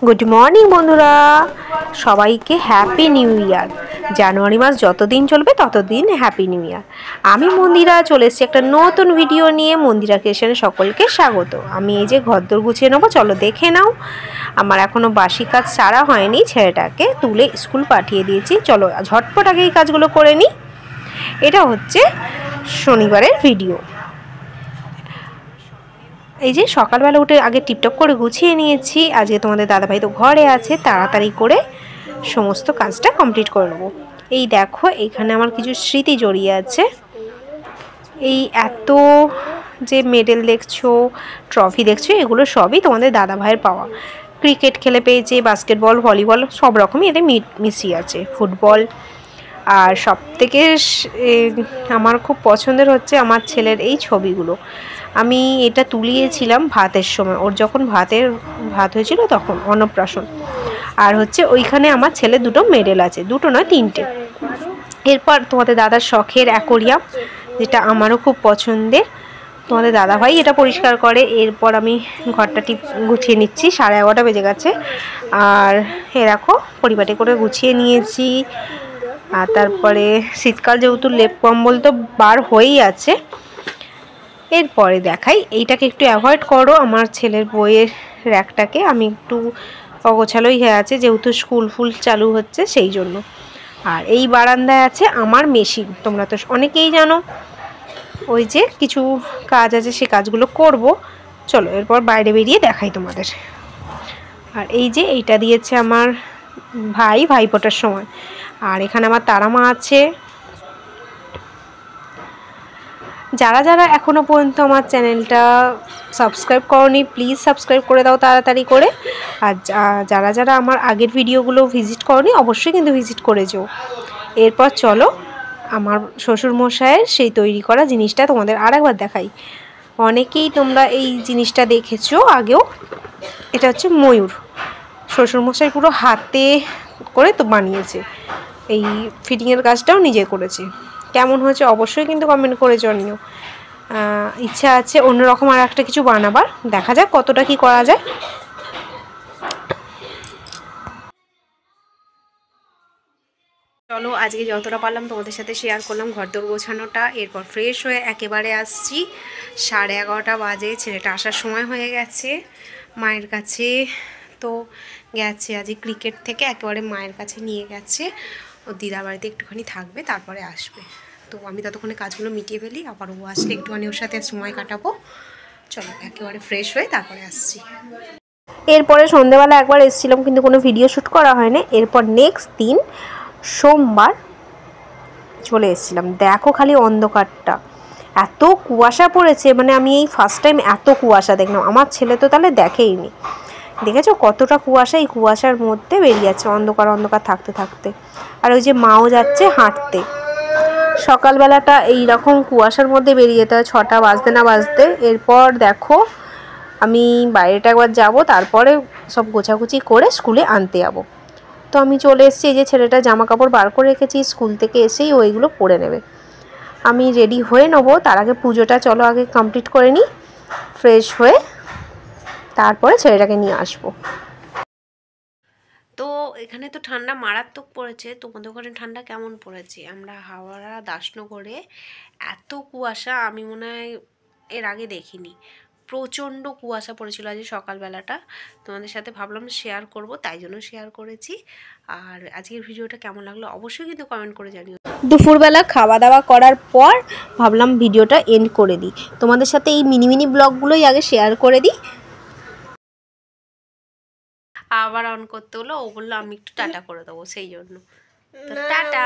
Good morning বন্ধুরা, সবাইকে happy new year. জানুয়ারি মাস যতদিন চলবে ততদিন হ্যাপি নিউ ইয়ার। আমি মন্দিরা চলে এসেছি একটা নতুন ভিডিও নিয়ে। মন্দিরা ক্রিয়েশনে সকলকে স্বাগত। আমি এই যে ঘরদোর গুছিয়ে নেবো, চলো দেখে নাও। আমার এখনও বাসি কাজ সারা হয়নি, ছেলেটাকে তুলে স্কুল পাঠিয়ে দিয়েছি। চলো ঝটপট আগে এই কাজগুলো করে নিই। এটা হচ্ছে শনিবারের ভিডিও। এই যে সকালবেলা উঠে আগে টিপটপ করে গুছিয়ে নিয়েছি। আজকে তোমাদের দাদাভাই তো ঘরে আছে, তাড়াতাড়ি করে সমস্ত কাজটা কমপ্লিট করে নেবো। এই দেখো, এইখানে আমার কিছু স্মৃতি জড়িয়ে আছে। এই এত যে মেডেল দেখছো, ট্রফি দেখছো, এগুলো সবই তোমাদের দাদাভাইয়ের পাওয়া। ক্রিকেট খেলে পেয়েছে, বাস্কেটবল, ভলিবল, সব রকমই এতে মিশিয়ে আছে, ফুটবল। আর সবথেকে আমার খুব পছন্দের হচ্ছে আমার ছেলের এই ছবিগুলো। আমি এটা তুলিয়েছিলাম ভাতের সময়, ওর যখন ভাত হয়েছিল তখন, অন্নপ্রাশন। আর হচ্ছে ওইখানে আমার ছেলে দুটো মেডেল আছে, দুটো নয় তিনটে। এরপর তোমাদের দাদার শখের অ্যাকোরিয়াম, যেটা আমারও খুব পছন্দের। তোমাদের দাদাভাই এটা পরিষ্কার করে। এরপর আমি ঘরটা গুছিয়ে নিচ্ছি, 11:30 বেজে গেছে। আর এ দেখো পরিপাটি করে গুছিয়ে নিয়েছি। আর তারপরে শীতকাল যেহেতু লেপ কম্বল তো বার হয়েই আছে। এরপরে দেখাই, এইটাকে একটু অ্যাভয়েড করো, আমার ছেলের বইয়ের র্যাকটাকে। আমি একটু অগোছালোই হয়ে আছে, যেহেতু স্কুল ফুল চালু হচ্ছে সেই জন্য। আর এই বারান্দায় আছে আমার মেশিন, তোমরা তো অনেকেই জানো। ওই যে কিছু কাজ আছে, সে কাজগুলো করব। চলো এরপর বাইরে বেরিয়ে দেখাই তোমাদের। আর এই যে এইটা দিয়েছে আমার ভাইফোঁটার সময়। আর এখানে আমার তারামা আছে। যারা যারা এখনও পর্যন্ত আমার চ্যানেলটা সাবস্ক্রাইব করোনি, প্লিজ সাবস্ক্রাইব করে দাও তাড়াতাড়ি করে। আর যারা যারা আমার আগের ভিডিওগুলো ভিজিট করোনি, অবশ্যই কিন্তু ভিজিট করে যেও। এরপর চলো আমার শ্বশুরমশাইয়ের সেই তৈরি করা জিনিসটা তোমাদের আরেকবার দেখাই। অনেকেই তোমরা এই জিনিসটা দেখেছো আগেও। এটা হচ্ছে ময়ূর। শ্বশুরমশাই পুরো হাতে করে তো বানিয়েছে। এই ফিটিংয়ের কাজটাও নিজে করেছে। কেমন হয়েছে অবশ্যই কিন্তু কমেন্ট করে জানিও। ইচ্ছা আছে অন্যরকম আর একটা কিছু বানাবার, দেখা যাক কতটা কি করা যায়। চলো আজকে যতটা পারলাম তোমাদের সাথে শেয়ার করলাম ঘরদোর গোছানোটা। এরপর ফ্রেশ হয়ে একেবারে আসছি, 11:30 বাজে। ছেলেটা আসার সময় হয়ে গেছে মায়ের কাছে। তো গেছে আজকে ক্রিকেট থেকে, একেবারে মায়ের কাছে নিয়ে গেছে। ও দিদার বাড়িতে একটুখানি থাকবে, তারপরে আসবে। তো আমি ততক্ষণে কাজগুলো মিটিয়ে ফেলি, আবার ও আসলে একটুখানি ওর সাথে সময় কাটাবো। চলো একেবারে ফ্রেশ হয়ে তারপরে আসছি। এরপরে সন্ধ্যেবেলা একবার এসেছিলাম, কিন্তু কোনো ভিডিও শ্যুট করা হয়নি। এরপর নেক্সট দিন সোমবার চলে এসেছিলাম। দেখো খালি অন্ধকারটা, এত কুয়াশা পড়েছে, মানে আমি এই ফার্স্ট টাইম এত কুয়াশা দেখলাম। আমার ছেলে তো তাহলে দেখেইনি। দেখেছো কতটা কুয়াশা, এই কুয়াশার মধ্যে বেরিয়ে যাচ্ছে অন্ধকার অন্ধকার থাকতে থাকতে। আর ওই যে মাও যাচ্ছে হাঁটতে। সকালবেলাটা এইরকম কুয়াশার মধ্যে বেরিয়ে যেতে হয় 6টা বাজতে না বাজতে। এরপর দেখো আমি বাইরেটা একবার যাব, তারপরে সব গোছাগুছি করে স্কুলে আনতে যাবো। তো আমি চলে এসেছি। এই যে ছেলেটা জামা কাপড় বার করে রেখেছি, স্কুল থেকে এসেই ওইগুলো পরে নেবে। আমি রেডি হয়ে নেবো, তার আগে পুজোটা চলো আগে কমপ্লিট করে নিই। ফ্রেশ হয়ে তারপরে ছেলেটাকে নিয়ে আসবো। তো এখানে তো ঠান্ডা মারাত্মক পড়েছে। তোমাদের ওখানে ঠান্ডা কেমন পড়েছে? আমরা হাওড়া দাসনগরে এত কুয়াশা আমি মনে হয় এর আগে দেখিনি। প্রচণ্ড কুয়াশা পড়েছিল আজ সকালবেলাটা। তোমাদের সাথে ভাবলাম শেয়ার করব, তাই জন্য শেয়ার করেছি। আর আজকের ভিডিওটা কেমন লাগলো অবশ্যই কিন্তু কমেন্ট করে জানিও। দুপুরবেলা খাওয়া দাওয়া করার পর ভাবলাম ভিডিওটা এন্ড করে দিই। তোমাদের সাথে এই মিনি মিনি ব্লগগুলোই আগে শেয়ার করে দিই। আবার অন করতে হলো, ও বললো আমি একটু টাটা করে দেবো, সেই জন্য। তো টাটা।